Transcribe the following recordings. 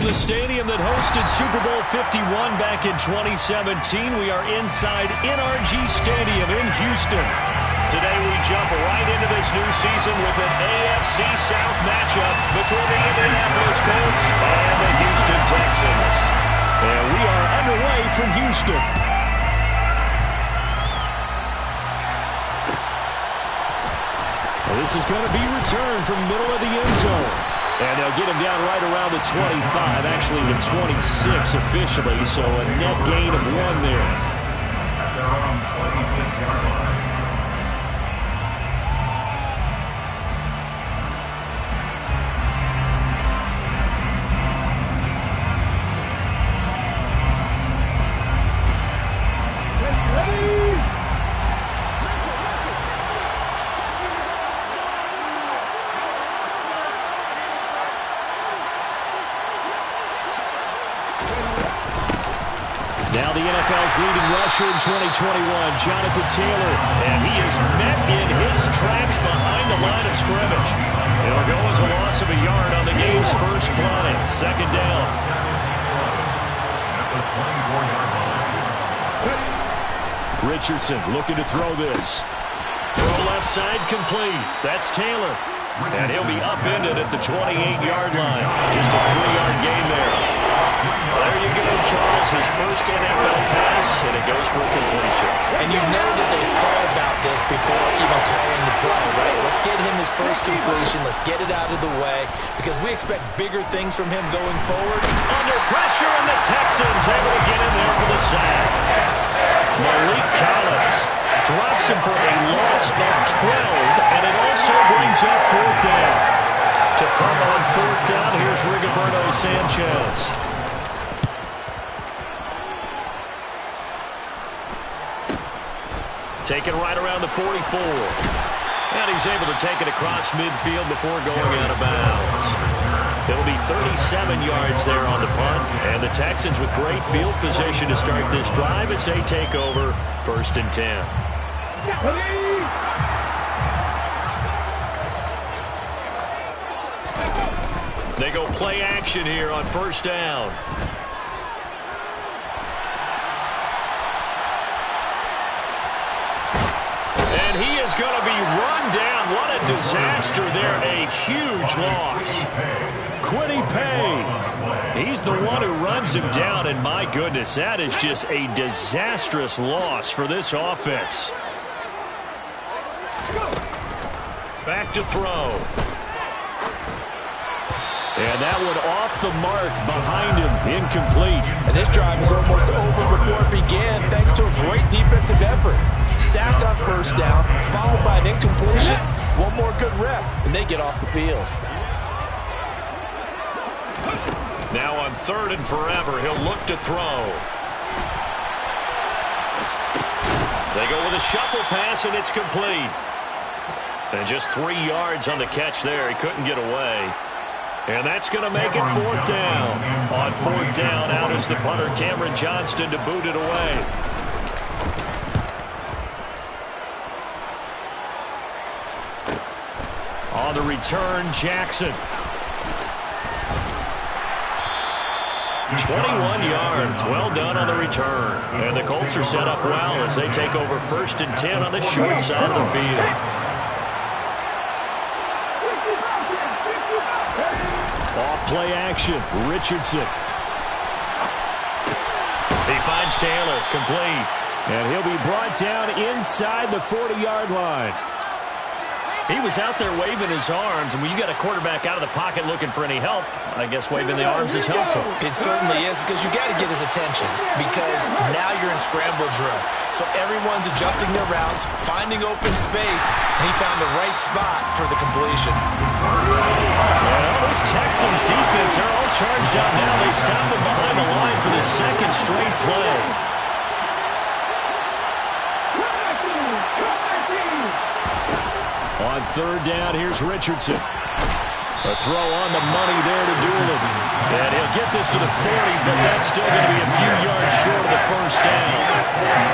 from the stadium that hosted Super Bowl 51 back in 2017. We are inside NRG Stadium in Houston. Today we jump right into this new season with an AFC South matchup between the Indianapolis Colts and the Houston Texans. And we are underway from Houston. This is going to be returned from middle of the end zone. And they'll get him down right around the 25, actually the 26 officially, so a net gain of 1 there. At their own 26-yard line. Now the NFL's leading rusher in 2021, Jonathan Taylor, and he is met in his tracks behind the line of scrimmage. It'll go as a loss of a yard on the game's first play. Second down. At the 24-yard line. Richardson looking to throw this. Throw left side complete. That's Taylor. And he'll be upended at the 28-yard line. Just a 3-yard gain there. There you go, Charles. His first NFL pass, and it goes for a completion. And you know that they thought about this before even calling the play, right? Let's get him his first completion. Let's get it out of the way because we expect bigger things from him going forward. Under pressure, and the Texans able to get in there for the sack. Malik Collins drops him for a loss of 12, and it also brings up fourth down. To come on fourth down, here's Rigoberto Sanchez. Taken right around the 44. And he's able to take it across midfield before going out of bounds. It'll be 37 yards there on the punt. And the Texans with great field position to start this drive as they take over first and 10. They go play action here on first down. And he is going to be run down. What a disaster there. A huge loss. Quiddy Pay. He's the one who runs him down, and my goodness, that is just a disastrous loss for this offense. Back to throw. And that one off the mark behind him, incomplete. And this drive is almost over before it began thanks to a great defensive effort. Sacked on first down, followed by an incompletion. One more good rep, and they get off the field. Now on third and forever, he'll look to throw. They go with a shuffle pass, and it's complete. And just 3 yards on the catch there. He couldn't get away. And that's going to make it fourth down. On fourth down, out is the punter, Cameron Johnston, to boot it away. On the return, Jackson. 21 yards. Well done on the return. And the Colts are set up well as they take over first and 10 on the short side of the field. Off play action, Richardson. He finds Taylor, complete. And he'll be brought down inside the 40-yard line. He was out there waving his arms, and when you got a quarterback out of the pocket looking for any help, I guess waving the arms is helpful. It certainly is, because you got to get his attention, because now you're in scramble drill. So everyone's adjusting their routes, finding open space, and he found the right spot for the completion. Well, this Texans defense, they're all charged up now. They stop him behind the line for the second straight play. On third down, here's Richardson. A throw on the money there to Doolin. And he'll get this to the 40, but that's still going to be a few yards short of the first down.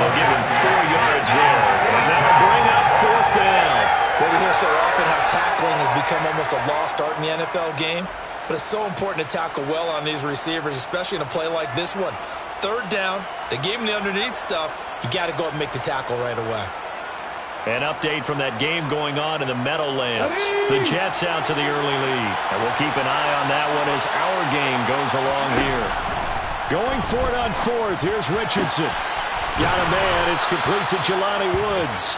They'll give him 4 yards there. And that'll bring up fourth down. Well, we hear so often how tackling has become almost a lost art in the NFL game. but it's so important to tackle well on these receivers, especially in a play like this one. Third down, they gave him the underneath stuff. You got to go up and make the tackle right away. An update from that game going on in the Meadowlands. The Jets out to the early lead. And we'll keep an eye on that one as our game goes along here. Going for it on fourth. Here's Richardson. Got a man. It's complete to Jelani Woods.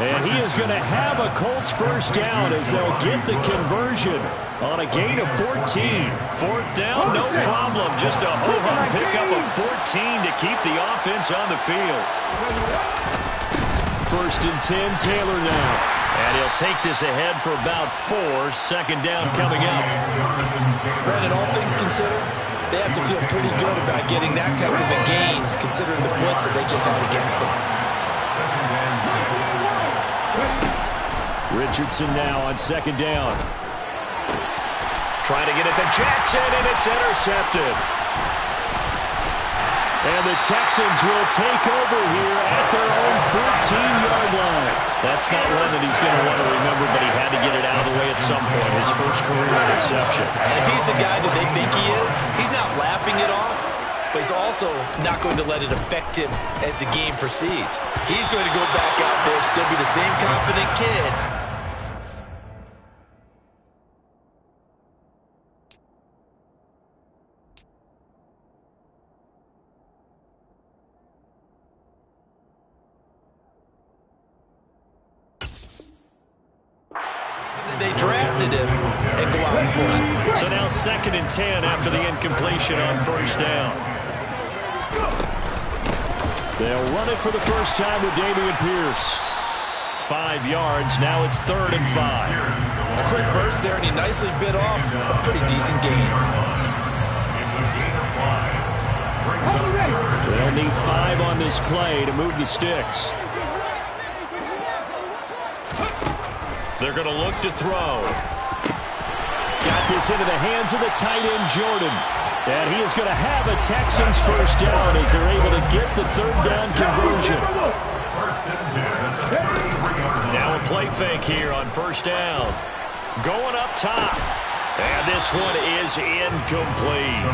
And he is going to have a Colts first down as they'll get the conversion on a gain of 14. Fourth down, no problem. Just a ho-hum pickup of 14 to keep the offense on the field. First and 10, Taylor now. And he'll take this ahead for about 4. Second down coming up. Brandon, all things considered, they have to feel pretty good about getting that type of a gain, considering the blitz that they just had against them. Richardson now on second down. Trying to get it to Jackson, and it's intercepted. And the Texans will take over here at their own 14-yard line. That's not one that he's going to want to remember, but he had to get it out of the way at some point. His first career interception. And if he's the guy that they think he is, he's not lapping it off, but he's also not going to let it affect him as the game proceeds. He's going to go back out there, still be the same confident kid. They drafted him and go out and play. So now second and 10 after the incompletion on first down. They'll run it for the first time with Dameon Pierce. 5 yards. Now it's 3rd and 5. A quick burst there, and he nicely bit off a pretty decent gain. They'll need 5 on this play to move the sticks. They're going to look to throw. Got this into the hands of the tight end, Jordan. And he is going to have a Texans first down as they're able to get the 3rd down conversion. Now a play fake here on first down. Going up top. And this one is incomplete.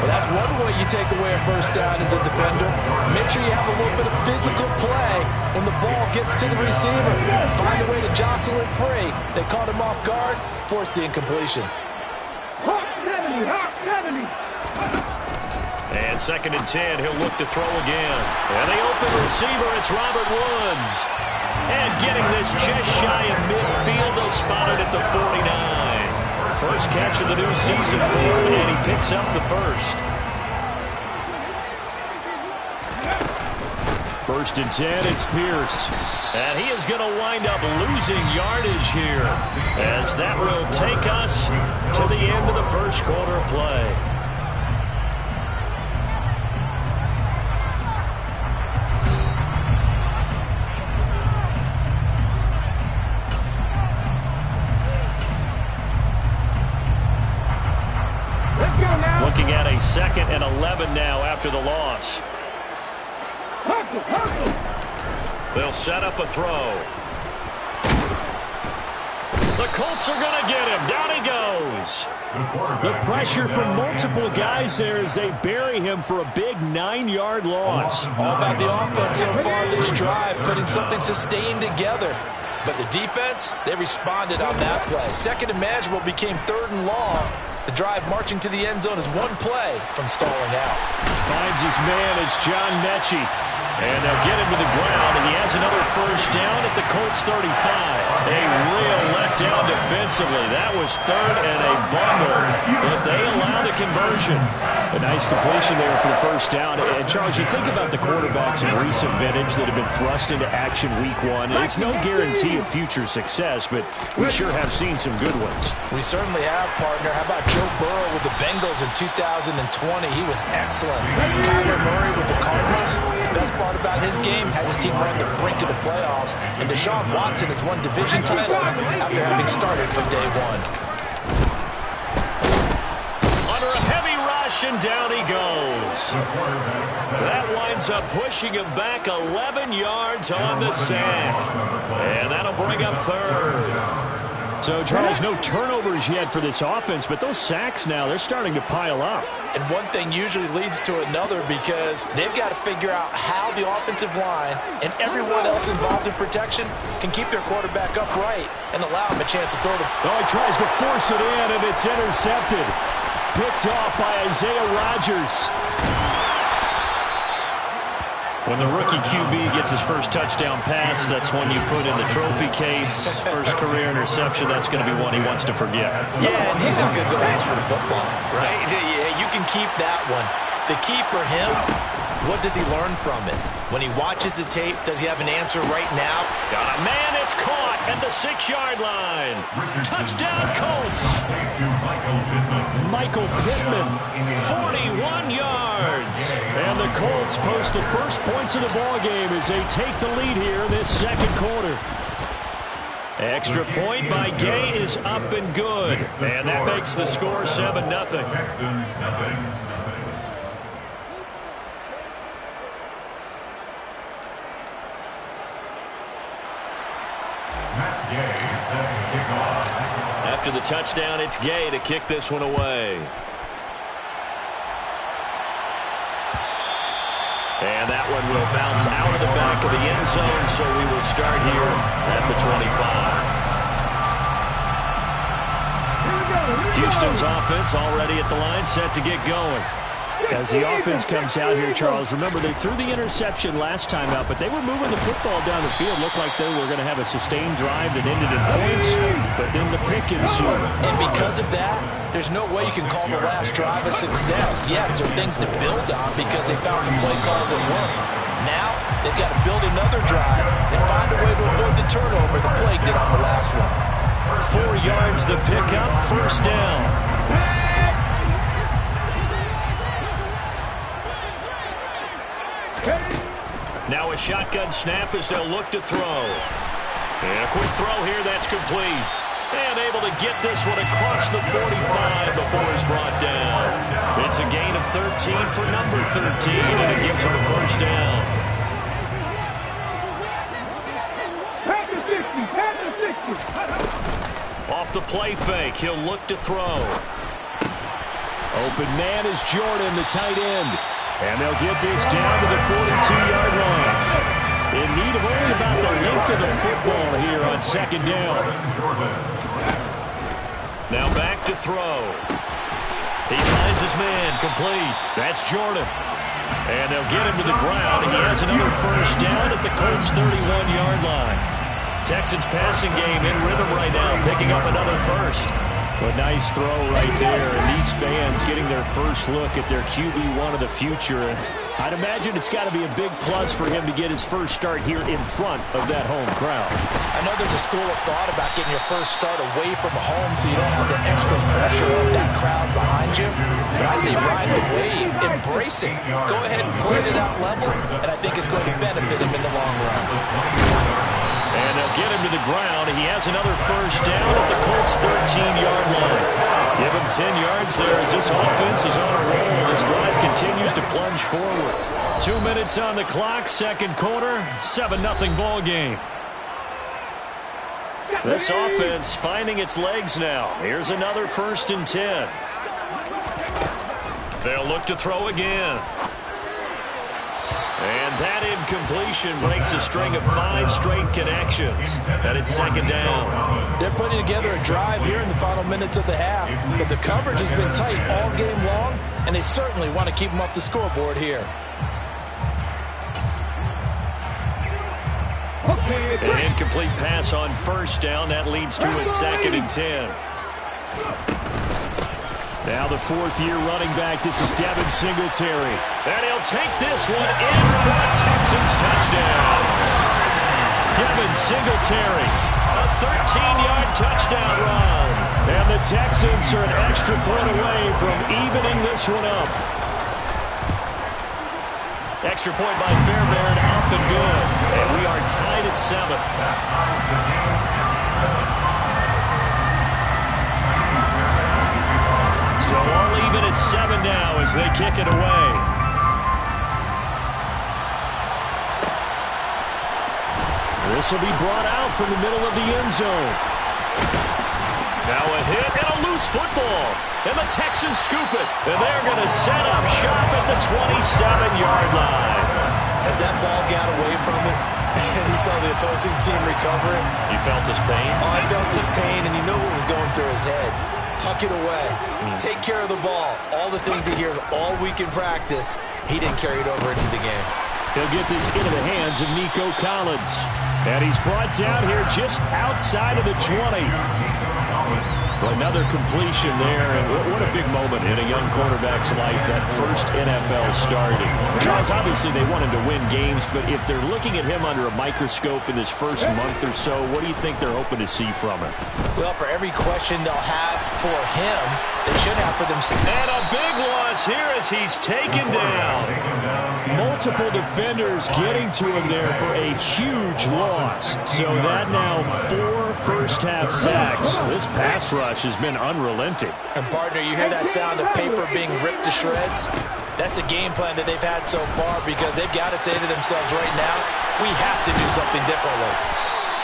Well, that's one way you take away a first down as a defender. Make sure you have a little bit of physical play when the ball gets to the receiver. Find a way to jostle it free. They caught him off guard, forced the incompletion. And second and 10, he'll look to throw again. And the open receiver, it's Robert Woods. And getting this just shy of midfield, they'll spot it at the 49. First catch of the new season for him, and he picks up the first. First and 10, it's Pierce. And he is going to wind up losing yardage here, as that will take us to the end of the first quarter of play. Looking at a 2nd and 11 now after the loss. They'll set up a throw. The Colts are going to get him. Down he goes. The pressure from multiple guys there as they bury him for a big 9-yard loss. All about the offense so far this drive, putting something sustained together. But the defense, they responded on that play. Second and manageable became 3rd and long. The drive marching to the end zone is one play from stalling out. Finds his man, it's John Mechie. And they'll get him to the ground, and he has another first down at the Colts 35. A real letdown defensively. That was 3rd and a bundle, but they allow the conversion. A nice completion there for the first down. And Charles, you think about the quarterbacks of recent vintage that have been thrust into action week 1. It's no guarantee of future success, but we sure have seen some good ones. We certainly have, partner. How about Joe Burrow with the Bengals in 2020? He was excellent. Kyler Murray with the Cardinals. The best part about his game has his team on the brink of the playoffs. And Deshaun Watson has won division titles after having started from day 1. Under a heavy rush, and down he goes. That winds up pushing him back 11 yards on the sack. And that'll bring up 3rd. So, Charles, no turnovers yet for this offense, but those sacks now, they're starting to pile up. And one thing usually leads to another because they've got to figure out how the offensive line and everyone else involved in protection can keep their quarterback upright and allow him a chance to throw the... Oh, he tries to force it in, and it's intercepted. Picked off by Isaiah Rodgers. When the rookie QB gets his first touchdown pass, that's one you put in the trophy case. First career interception, that's going to be one he wants to forget. Yeah, and he's in good hands for the football, right? Yeah, you can keep that one. The key for him, what does he learn from it? When he watches the tape, does he have an answer right now? Got a man, it's caught at the 6-yard line. Touchdown, Colts. Michael Pittman, 41 yards. And the Colts post the first points of the ballgame as they take the lead here in this second quarter. Extra point by Gay is up and good. And that makes the score 7-0. Texans, nothing. After the touchdown, it's Gay to kick this one away. And that one will bounce out of the back of the end zone, so we will start here at the 25. Houston's offense already at the line, set to get going. As the offense comes out here, Charles, remember they threw the interception last time out, but they were moving the football down the field. Looked like they were going to have a sustained drive that ended in points, but then the pick ensued. And because of that, there's no way you can call the last drive a success. Yes, there are things to build on because they found some play calls that work. Now, they've got to build another drive and find a way to avoid the turnover the play did on the last one. 4 yards the pickup, first down. Now a shotgun snap as they'll look to throw. And a quick throw here, that's complete. And able to get this one across the 45 before he's brought down. It's a gain of 13 for number 13, and it gives him a first down. Off the play fake, he'll look to throw. Open man is Jordan, the tight end. And they'll get this down to the 42-yard line. In need of only about the length of the football here on second down. Now back to throw. He finds his man, complete. That's Jordan. And they'll get him to the ground. He has another first down at the Colts' 31-yard line. Texans passing game in rhythm right now, picking up another first. A nice throw right there, and these fans getting their first look at their QB1 of the future. I'd imagine it's got to be a big plus for him to get his first start here in front of that home crowd. I know there's a school of thought about getting your first start away from home so you don't have the extra pressure of that crowd behind you. But I say ride the wave, embrace it. Go ahead and play it out level, and I think it's going to benefit him in the long run. And they'll get him to the ground. He has another first down at the Colts' 13-yard line. Give him 10 yards there as this offense is on a roll. This drive continues to plunge forward. 2 minutes on the clock, second quarter, 7-0 ball game. This offense finding its legs now. Here's another 1st and 10. They'll look to throw again. And that incompletion breaks a string of 5 straight connections. And it's second down. They're putting together a drive here in the final minutes of the half. But the coverage has been tight all game long, and they certainly want to keep them off the scoreboard here. An incomplete pass on first down. That leads to a 2nd and 10. Now the 4th-year running back, this is Devin Singletary. And he'll take this one in for a Texans touchdown. Devin Singletary, a 13-yard touchdown run. And the Texans are an extra point away from evening this one up. Extra point by Fairbairn, up and good. And we are tied at 7. So all even at 7 now as they kick it away. This will be brought out from the middle of the end zone. Now a hit and a loose football. And the Texans scoop it. And they're going to set up shop at the 27-yard line. As that ball got away from him, and he saw the opposing team recover it. You felt his pain? Oh, I felt his pain, and you know what was going through his head. Tuck it away. Take care of the ball. All the things he hears all week in practice, he didn't carry it over into the game. He'll get this into the hands of Nico Collins. And he's brought down here just outside of the 20. Another completion there, and what a big moment in a young quarterback's life, that first NFL starting. Charles, obviously they want him to win games, but if they're looking at him under a microscope in his first month or so, what do you think they're hoping to see from him? Well, for every question they'll have for him, they should have for themselves. And a big loss here as he's taken down. Multiple defenders getting to him there for a huge loss. So that now 4 first-half sacks. This pass rush has been unrelenting. And, partner, you hear that sound of paper being ripped to shreds? That's the game plan that they've had so far because they've got to say to themselves right now, we have to do something differently.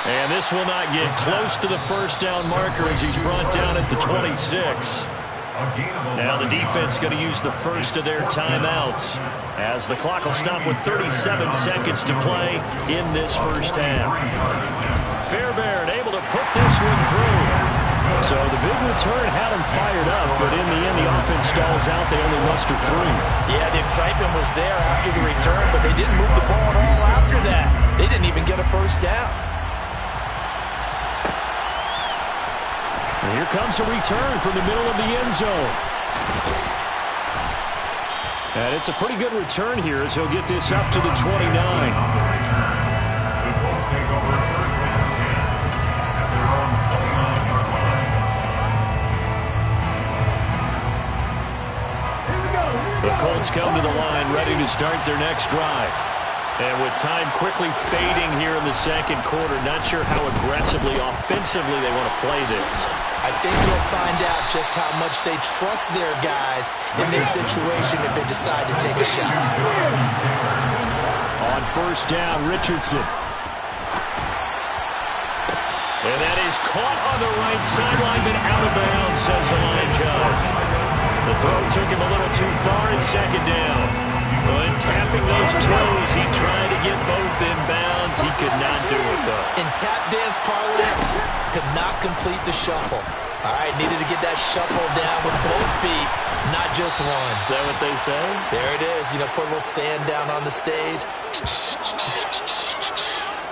And this will not get close to the first down marker as he's brought down at the 26. Now the defense going to use the first of their timeouts as the clock will stop with 37 seconds to play in this first half. Fairbairn able to put this one through. So the big return had him fired up, but in the end the offense stalls out. They only muster 3. Yeah, the excitement was there after the return, but they didn't move the ball at all after that. They didn't even get a first down. And here comes a return from the middle of the end zone. And it's a pretty good return here as he'll get this up to the 29. The Colts come to the line ready to start their next drive. And with time quickly fading here in the second quarter, not sure how aggressively, offensively they want to play this. I think we'll find out just how much they trust their guys in this situation if they decide to take a shot. On first down, Richardson. And that is caught on the right sideline, but out of bounds, says the line judge. The throw took him a little too far in second down. But tapping those toes, he tried to get both in bounds. He could not do it, though. In tap dance parlance, could not complete the shuffle. All right, needed to get that shuffle down with both feet, not just one. Is that what they say? There it is. You know, put a little sand down on the stage.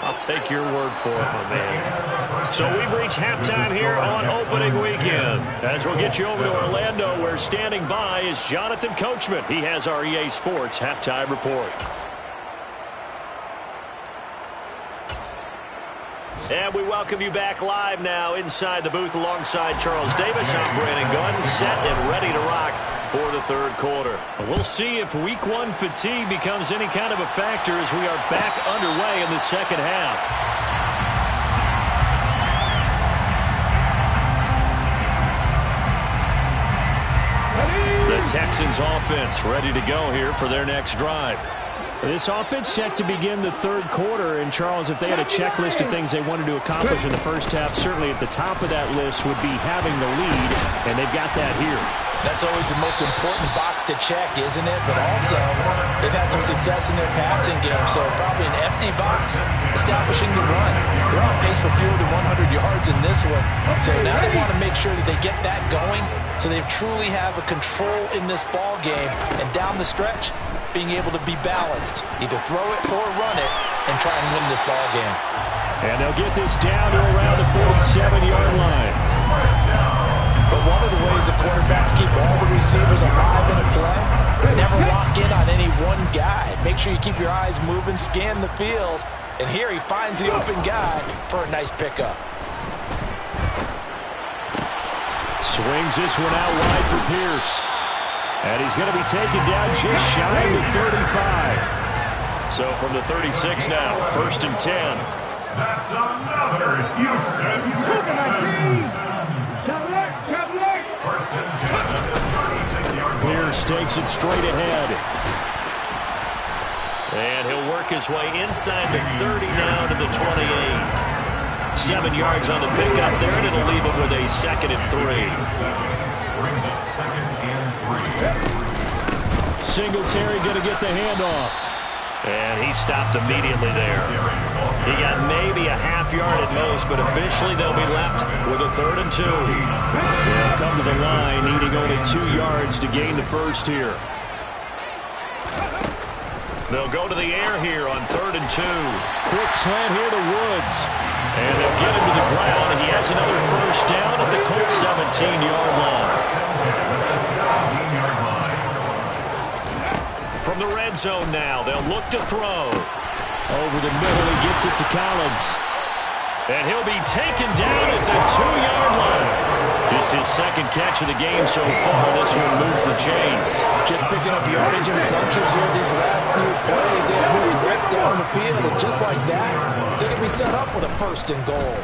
I'll take your word for it, my man. So we've reached halftime here on opening weekend. As we'll get you over to Orlando, where standing by is Jonathan Coachman. He has our EA Sports halftime report. And we welcome you back live now inside the booth alongside Charles Davis. I'm Brandon Gunn, set and ready to rock for the third quarter. We'll see if week one fatigue becomes any kind of a factor as we are back underway in the second half. The Texans offense ready to go here for their next drive. This offense set to begin the third quarter, and Charles, if they had a checklist of things they wanted to accomplish in the first half, certainly at the top of that list would be having the lead, and they've got that here. That's always the most important box to check, isn't it? But also, they've had some success in their passing game, so probably an empty box, establishing the run. They're on pace for fewer than 100 yards in this one, so now they want to make sure that they get that going so they truly have a control in this ball game, and down the stretch, being able to be balanced. Either throw it or run it and try and win this ball game. And they'll get this down to around the 47-yard line. But one of the ways the quarterbacks keep all the receivers alive in a play, never lock in on any one guy. Make sure you keep your eyes moving, scan the field. And here he finds the open guy for a nice pickup. Swings this one out wide for Pierce. And he's going to be taken down just shy of the 35. So from the 36 now, 1st and 10. That's another Houston Texans. First and 10 at the 36-yard line. Pierce takes it straight ahead. And he'll work his way inside the 30 now to the 28. 7 yards on the pickup there, and it'll leave it with a 2nd and 3. Brings up 2nd and 3. Singletary going to get the handoff. And he stopped immediately there. He got maybe a half yard at most, but officially they'll be left with a 3rd and 2. They'll come to the line, needing only 2 yards to gain the first here. They'll go to the air here on 3rd and 2. Quick slant here to Woods. And they'll get him to the ground. He has another first down at the Colts 17-yard line. From the red zone now, they'll look to throw. Over the middle, he gets it to Collins. And he'll be taken down at the 2-yard line. Just his 2nd catch of the game so far. This one moves the chains. Just picking up yardage in bunches here these last few plays. They moved right down the field, and just like that, they're going to be set up with a 1st and goal.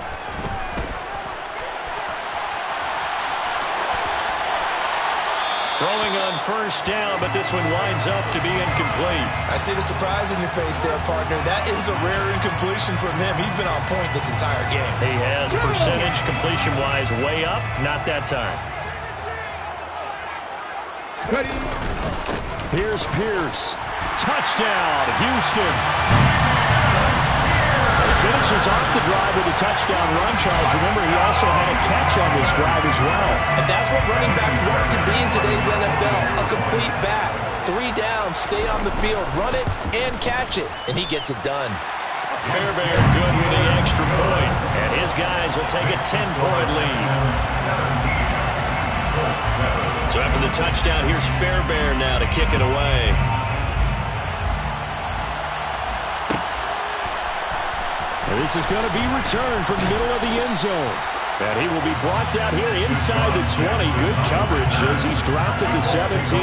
Throwing on 1st down, but this one winds up to be incomplete. I see the surprise in your face there, partner. That is a rare incompletion from him. He's been on point this entire game. He has percentage completion-wise way up. Not that time. Here's Pierce. Touchdown, Houston. Finishes off the drive with a touchdown run, Charles. Remember, he also had a catch on this drive as well. And that's what running backs want to be in today's NFL. A complete back. 3 down, stay on the field, run it, and catch it. And he gets it done. Fairbairn good with the extra point. And his guys will take a 10-point lead. So after the touchdown, here's Fairbairn now to kick it away. This is going to be returned from the middle of the end zone. And he will be brought down here inside the 20. Good coverage as he's dropped at the 17.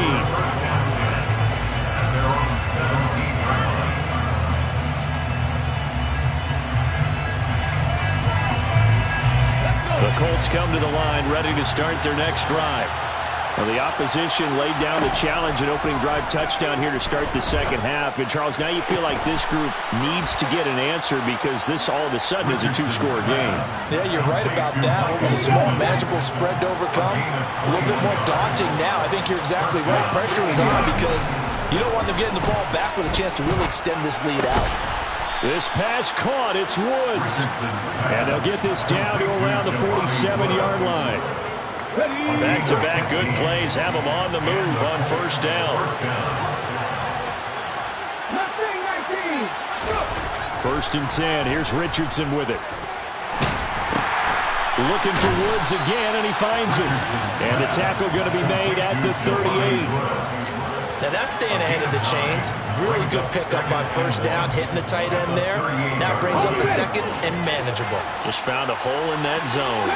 The Colts come to the line, ready to start their next drive. Well, the opposition laid down the challenge and opening drive touchdown here to start the 2nd half. And, Charles, now you feel like this group needs to get an answer because this all of a sudden is a 2-score game. Yeah, you're right about that. What was a small, manageable spread to overcome? A little bit more daunting now. I think you're exactly right. Pressure is on because you don't want them getting the ball back with a chance to really extend this lead out. This pass caught. It's Woods. And they'll get this down to around the 47-yard line. Back-to-back good plays have them on the move on 1st down. 1st and 10. Here's Richardson with it. Looking for Woods again, and he finds him. And the tackle going to be made at the 38. Now that's staying ahead of the chains. Really good pickup on 1st down, hitting the tight end there. Now brings up a 2nd and manageable. Just found a hole in that zone.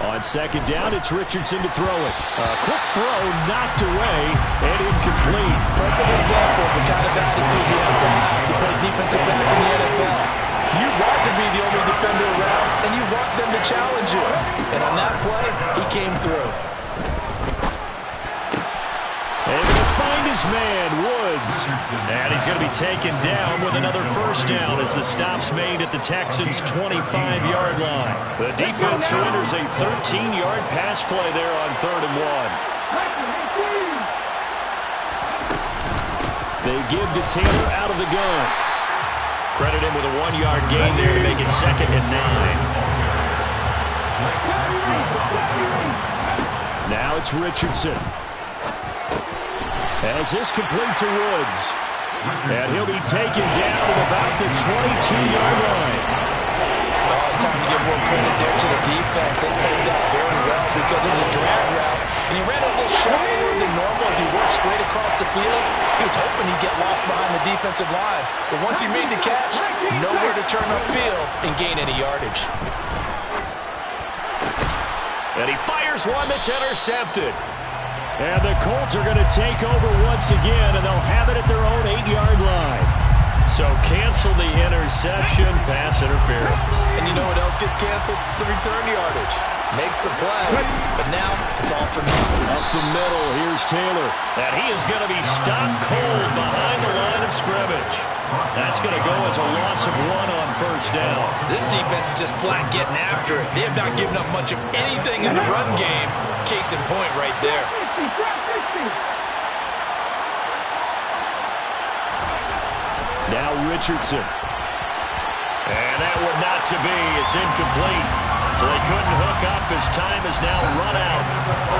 On 2nd down, it's Richardson to throw it. A quick throw, knocked away, and incomplete. Perfect example of the kind of attitude you have to play defensive back in the NFL. You want to be the only defender around, and you want them to challenge you. And on that play, he came through. Able to find his man, Woods. And he's going to be taken down with another 1st down as the stop's made at the Texans' 25-yard line. The defense surrenders a 13-yard pass play there on 3rd and 1. They give to Taylor out of the gun. Credit him with a 1-yard gain there to make it 2nd and 9. Now it's Richardson. As this complete to Woods. And he'll be taken down at about the 22-yard line. Well, it's time to give more credit there to the defense. They played that very well because it was a drag route. And he ran a little shallower than normal as he worked straight across the field. He was hoping he'd get lost behind the defensive line. But once he made the catch, nowhere to turn upfield and gain any yardage. And he fires one that's intercepted. And the Colts are going to take over once again, and they'll have it at their own 8-yard line. So cancel the interception, pass interference. And you know what else gets canceled? The return yardage. Makes the play, but now it's all for nothing. Up the middle, here's Taylor. And he is going to be stopped cold behind the line of scrimmage. That's going to go as a loss of 1 on first down. This defense is just flat getting after it. They have not given up much of anything in the run game. Case in point right there. Now Richardson. And that would not to be. It's incomplete. So they couldn't hook up as time is now run out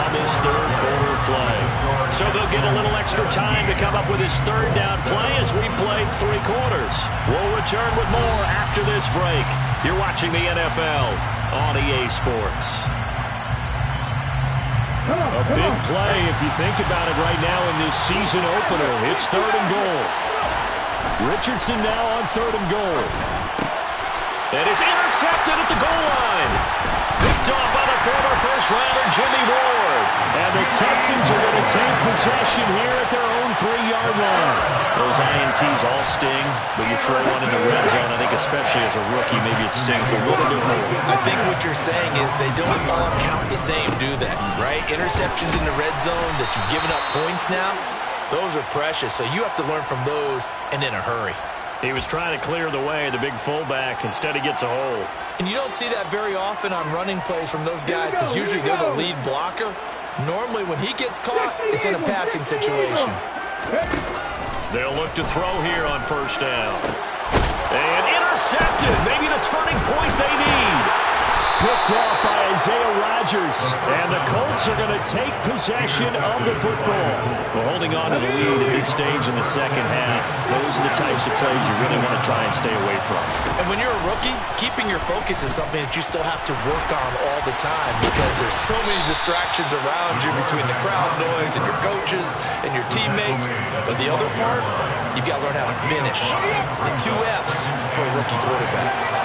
on this third quarter play. So they'll get a little extra time to come up with his third down play as we played 3 quarters. We'll return with more after this break. You're watching the NFL on EA Sports. A big play if you think about it right now in this season opener. It's 3rd and goal. Richardson now on 3rd and goal. And it's intercepted at the goal line. Picked off by the former first-rounder Jimmy Ward. And the Texans are going to take possession here at their own 3-yard line. Those INTs all sting, but you throw one in the red zone, I think especially as a rookie, maybe it stings a little bit more. I think what you're saying is they don't all count the same, do they? Right? Interceptions in the red zone that you've given up points now, those are precious. So you have to learn from those and in a hurry. He was trying to clear the way, the big fullback. Instead, he gets a hole. And you don't see that very often on running plays from those guys because usually they're the lead blocker. Normally, when he gets caught, it's in a passing situation. They'll look to throw here on first down. And intercepted. Maybe the turning point they need. Picked off by Isaiah Rodgers. And the Colts are going to take possession of the football. Well, holding on to the lead at this stage in the second half, those are the types of plays you really want to try and stay away from. And when you're a rookie, keeping your focus is something that you still have to work on all the time because there's so many distractions around you between the crowd noise and your coaches and your teammates. But the other part, you've got to learn how to finish. The 2 F's for a rookie quarterback.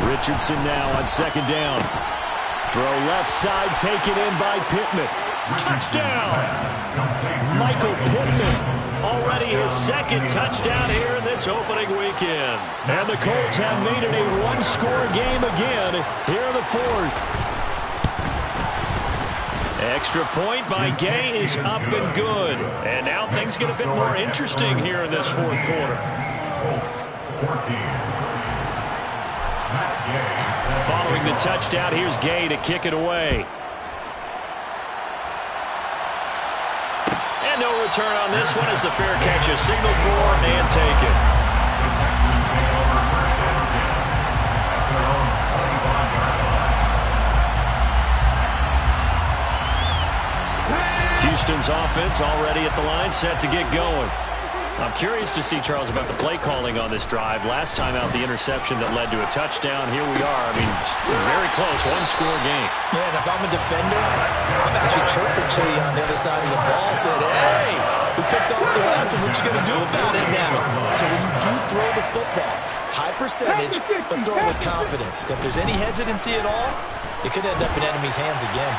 Richardson now on 2nd down. Throw left side taken in by Pittman. Touchdown! Michael Pittman. Already his 2nd touchdown here in this opening weekend. And the Colts have made it a 1-score game again here in the 4th. Extra point by Gay is up and good. And now things get a bit more interesting here in this 4th quarter. Colts 14. Following the touchdown, here's Gay to kick it away. And no return on this one as the fair catch is signaled for and taken. Houston's offense already at the line, set to get going. I'm curious to see, Charles, about the play calling on this drive. Last time out, the interception that led to a touchdown. Here we are. I mean, very close, 1-score game. Yeah, and if I'm a defender, I'm actually chirping to you on the other side of the ball. Said, hey, we picked off the last one. What you going to do about it now? So when you do throw the football, high percentage, but throw with confidence. If there's any hesitancy at all, it could end up in enemy's hands again.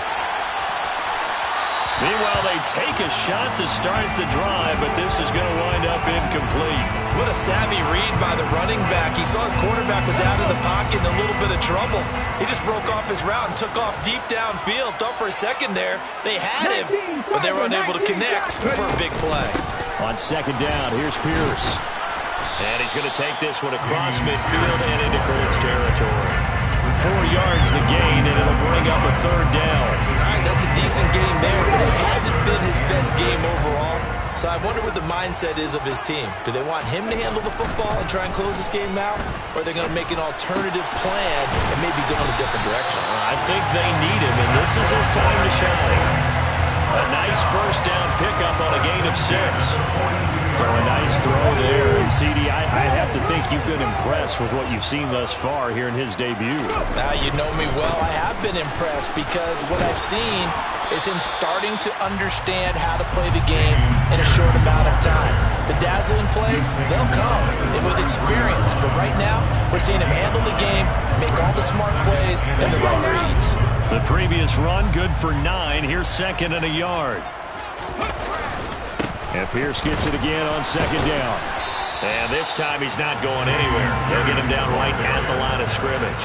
Meanwhile, they take a shot to start the drive, but this is going to wind up incomplete. What a savvy read by the running back. He saw his quarterback was out of the pocket in a little bit of trouble. He just broke off his route and took off deep downfield. Thought for a second there they had him, but they were unable to connect for a big play. On 2nd down, here's Pierce. And he's going to take this one across midfield and into Colts territory. 4 yards the gain, and it'll bring up a 3rd down. All right, that's a decent game there, but it hasn't been his best game overall. So I wonder what the mindset is of his team. Do they want him to handle the football and try and close this game out? Or are they going to make an alternative plan and maybe go in a different direction? I think they need him, and this is his time to shine. A nice 1st down pickup on a gain of 6. So a nice throw there. And, CD, I have to think you've been impressed with what you've seen thus far here in his debut. Now, you know me well. I have been impressed because what I've seen is him starting to understand how to play the game in a short amount of time. The dazzling plays, they'll come and with experience. But right now, we're seeing him handle the game, make all the smart plays, and the right reads. The previous run, good for 9. Here's 2nd and a yard. And Pierce gets it again on 2nd down. And this time he's not going anywhere. They'll get him down right at the line of scrimmage.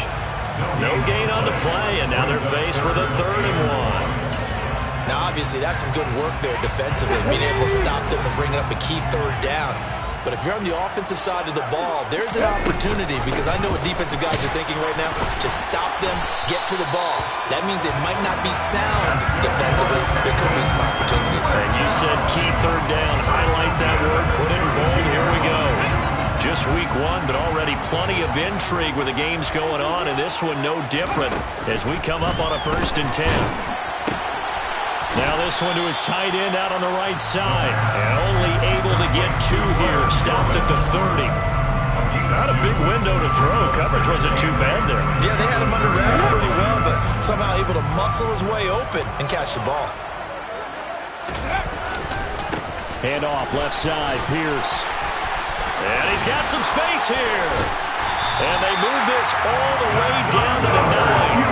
No gain on the play, and now they're faced with a 3rd and 1. Now, obviously, that's some good work there defensively, being able to stop them and bring up a key third down. But if you're on the offensive side of the ball, there's an opportunity, because I know what defensive guys are thinking right now. Just stop them, get to the ball. That means it might not be sound defensively. There could be some opportunities. And you said key third down. Highlight that word. Put it in bold. Here we go. Just week one, but already plenty of intrigue with the games going on, and this one no different as we come up on a 1st and 10. Now this one to his tight end out on the right side. And only able to get 2 here. Stopped at the 30. Not a big window to throw. Coverage wasn't too bad there. Yeah, they had him under wraps pretty well, but somehow able to muscle his way open and catch the ball. Hand off left side, Pierce. And he's got some space here. And they move this all the way down to the 9.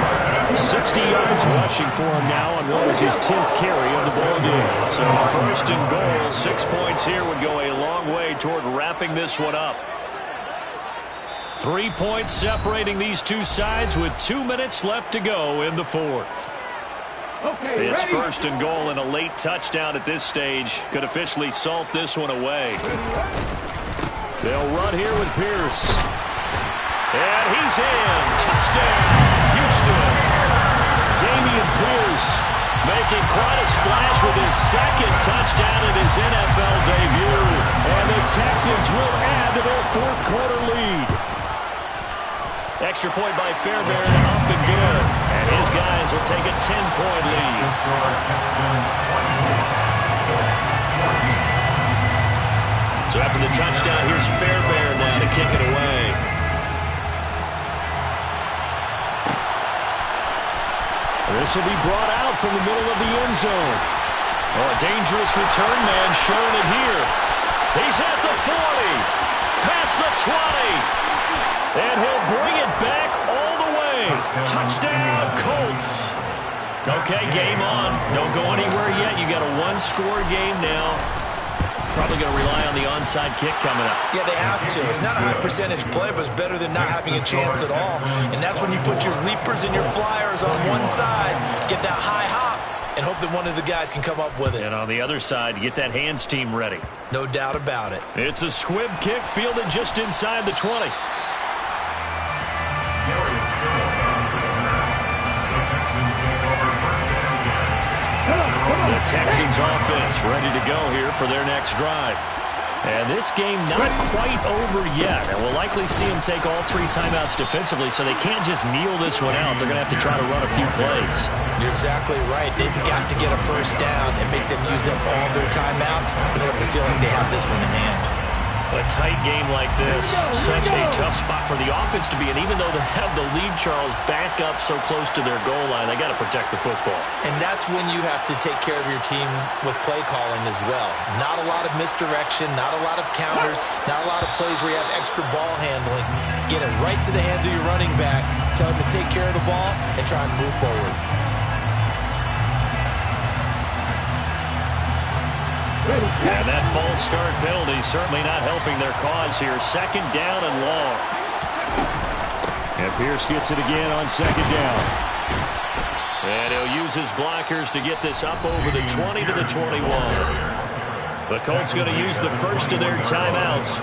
60 yards rushing for him now on what was his 10th carry of the ball game. So 1st and goal, 6 points here would go a long way toward wrapping this one up. 3 points separating these two sides with 2 minutes left to go in the 4th. Okay, it's ready? 1st and goal, and a late touchdown at this stage could officially salt this one away. They'll run here with Pierce. And he's in. Touchdown, Houston. Damian Pierce making quite a splash with his 2nd touchdown in his NFL debut. And the Texans will add to their 4th quarter lead. Extra point by Fairbairn, up and good. And his guys will take a 10-point lead. So after the touchdown, here's Fairbairn now to kick it away. This will be brought out from the middle of the end zone. Oh, a dangerous return man showing it here. He's at the 40, past the 20, and he'll bring it back all the way. Touchdown, Colts. Okay, game on. Don't go anywhere yet. You got a 1-score game now. Probably going to rely on the onside kick coming up. Yeah, they have to. It's not a high percentage play, but it's better than not having a chance at all. And that's when you put your leapers and your flyers on one side, get that high hop, and hope that one of the guys can come up with it. And on the other side, get that hands team ready. No doubt about it. It's a squib kick fielded just inside the 20. The Texans offense ready to go here for their next drive. And this game not quite over yet. And we'll likely see them take all 3 timeouts defensively, so they can't just kneel this one out. They're going to have to try to run a few plays. You're exactly right. They've got to get a 1st down and make them use up all their timeouts in order to feel like they have this one in hand. A tight game like this, such a tough spot for the offense to be in. Even though they have the lead, Charles, back up so close to their goal line, they got to protect the football. And that's when you have to take care of your team with play calling as well. Not a lot of misdirection, not a lot of counters, not a lot of plays where you have extra ball handling. Get it right to the hands of your running back, tell him to take care of the ball, and try and move forward. And that false start penalty certainly not helping their cause here. 2nd down and long. And Pierce gets it again on 2nd down. And he'll use his blockers to get this up over the 20 to the 21. The Colts going to use the first of their timeouts,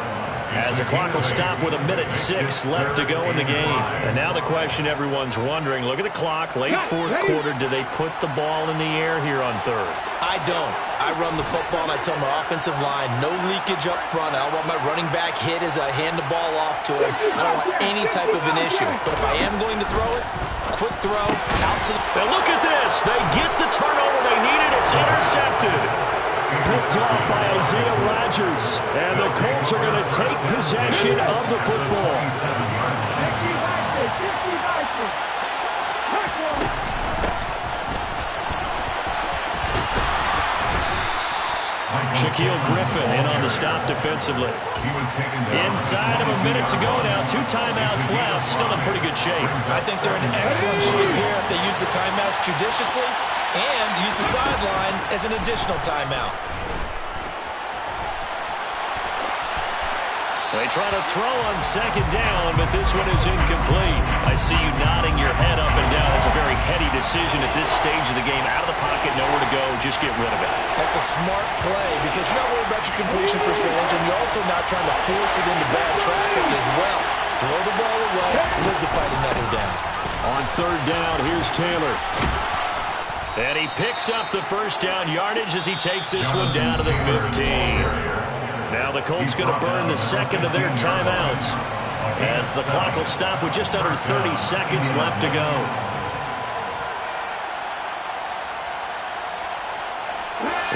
as the clock will stop with 1:06 left to go in the game. And now the question everyone's wondering, look at the clock, late 4th quarter, do they put the ball in the air here on 3rd? I don't. I run the football and I tell my offensive line, no leakage up front. I don't want my running back hit as I hand the ball off to him. I don't want any type of an issue. But if I am going to throw it, quick throw, out to the... Now look at this. They get the turnover they needed. It's intercepted. Picked off by Isaiah Rodgers. And the Colts are going to take possession of the football. Shaquille Griffin in on the stop defensively. Inside of a minute to go now. 2 timeouts left. Still in pretty good shape. I think they're in excellent shape here if they use the timeouts judiciously and use the sideline as an additional timeout. They try to throw on 2nd down, but this one is incomplete. I see you nodding your head up and down. It's a very heady decision at this stage of the game. Out of the pocket, nowhere to go. just get rid of it. That's a smart play because you're not worried about your completion percentage, and you're also not trying to force it into bad traffic as well. Throw the ball away, live to fight another down. On third down, here's Taylor. And he picks up the first down yardage as he takes this one down to the 15. Now the Colts going to burn the second of their timeouts as the clock will stop with just under 30 seconds left to go.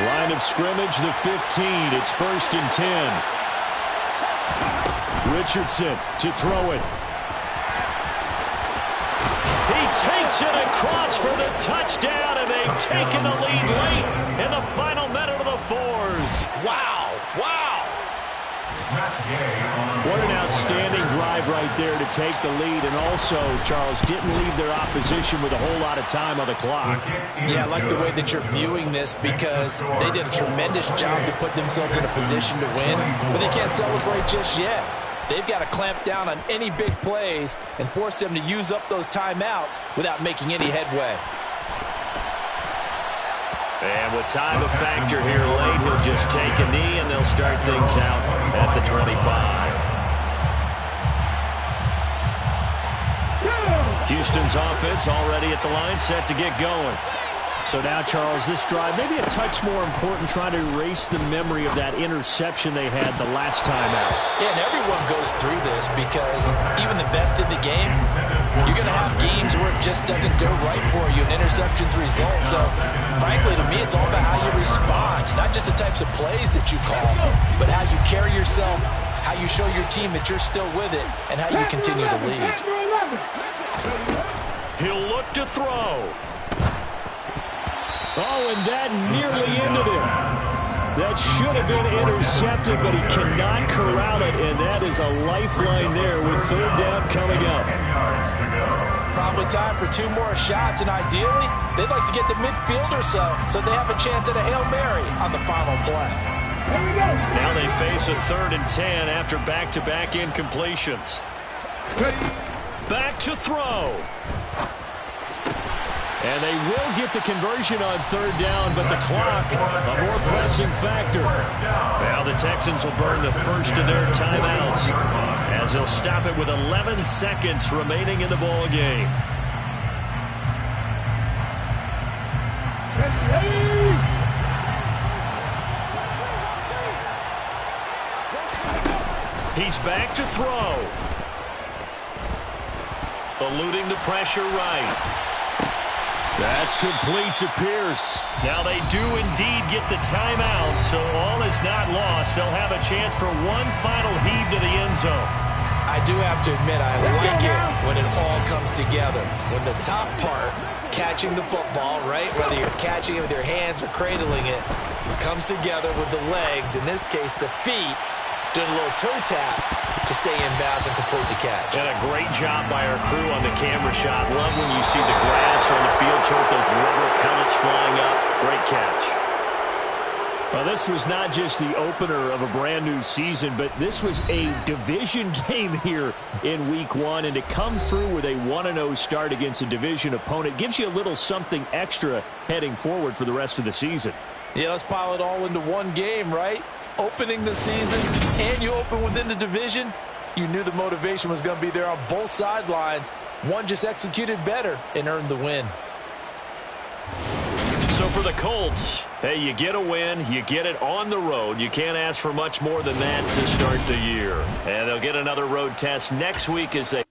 Line of scrimmage, the 15. It's 1st and 10. Richardson to throw it. He takes it across for the touchdown, and they've taken the lead late in the final minute of the fourth. Wow, wow. What an outstanding drive right there to take the lead, and also, Charles, didn't leave their opposition with a whole lot of time on the clock. Yeah, I like the way that you're viewing this because they did a tremendous job to put themselves in a position to win, but they can't celebrate just yet. They've got to clamp down on any big plays and force them to use up those timeouts without making any headway. And with time a factor here late, he'll just take a knee, and they'll start things out at the 25. Houston's offense already at the line, set to get going. So now, Charles, this drive maybe a touch more important, trying to erase the memory of that interception they had the last time out. Yeah, and everyone goes through this because even the best in the game, you're going to have games where it just doesn't go right for you, and interceptions result. So, frankly, to me, it's all about how you respond, not just the types of plays that you call, but how you carry yourself, how you show your team that you're still with it, and how you continue to lead. He'll look to throw. Oh, and that nearly ended it. That should have been intercepted, but he cannot corral it, and that is a lifeline there with third down coming up. Probably time for 2 more shots, and ideally, they'd like to get to midfield or so they have a chance at a Hail Mary on the final play. Now they face a 3rd and 10 after back-to-back incompletions. Back to throw. And they will get the conversion on third down, but the clock, a more pressing factor. Now the Texans will burn the first of their timeouts as they'll stop it with 11 seconds remaining in the ball game. He's back to throw. Eluding the pressure right. That's complete to Pierce. Now they do indeed get the timeout, so all is not lost. They'll have a chance for one final heave to the end zone. I do have to admit, I like it when it all comes together. When the top part, catching the football, right, whether you're catching it with your hands or cradling it, comes together with the legs, in this case the feet, doing a little toe tap to stay in bounds and complete the catch. And a great job by our crew on the camera shot. Love when you see the grass or the field turf, those rubber pellets flying up. Great catch. Well, this was not just the opener of a brand new season, but this was a division game here in week 1. And to come through with a 1-0 start against a division opponent gives you a little something extra heading forward for the rest of the season. Yeah, let's pile it all into one game, right? Opening the season, and you open within the division, you knew the motivation was going to be there on both sidelines. One just executed better and earned the win. So for the Colts, hey, you get a win, you get it on the road. You can't ask for much more than that to start the year. And they'll get another road test next week as they